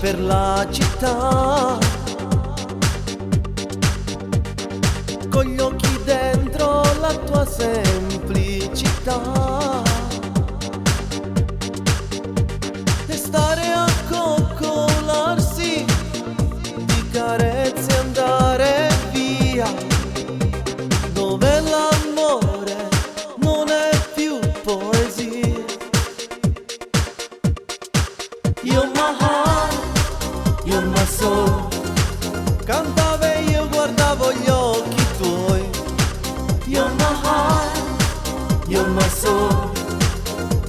per la città, con gli occhi dentro la tua semplicità, e stare a coccolarsi di carezze e andare via, dove l'amore non è più poesia. You're my heart, you're my soul. Cantava e io guardavo gli occhi tuoi. You're my heart, you're my soul.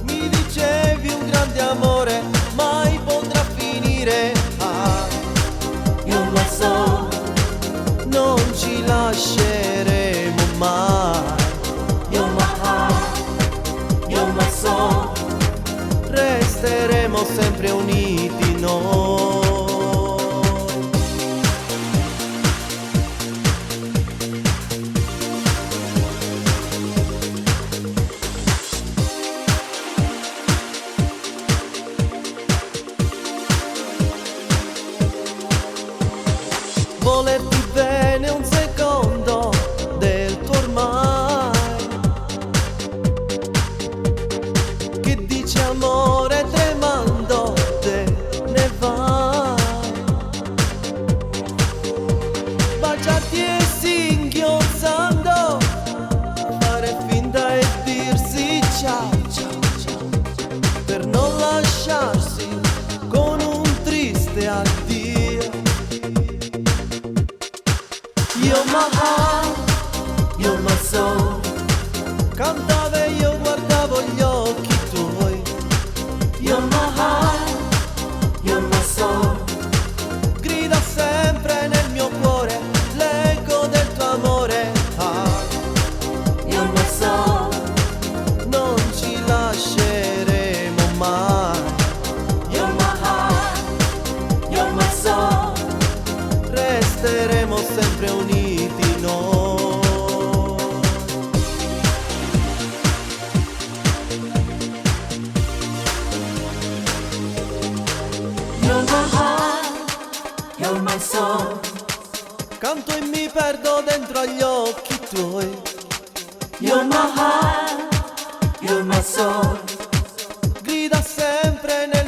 Mi dicevi un grande amore mai potrà finire. Ah, you're my soul. Non ci lasceremo mai. You're my heart, you're my soul. Resteremo sempre uniti noi. Volerti bene un secondo del tuo ormai, che dice amore tremando te ne vai, baciarti e singhiozzando, fare finta e dirsi ciao ciao ciao, per non lasciarsi con un triste addio. You're my heart, you're my soul. Cantava e io guardavo gli occhi tuoi. You're my heart, you're my soul. Grida sempre nel mio cuore l'eco del tuo amore. Ah, you're my soul. Non ci lasceremo mai. You're my heart, you're my soul. Resteremo sempre uniti noi. You're my heart, you're my soul. Canto e mi perdo dentro agli occhi tuoi. You're my heart, you're my soul. Grida sempre nel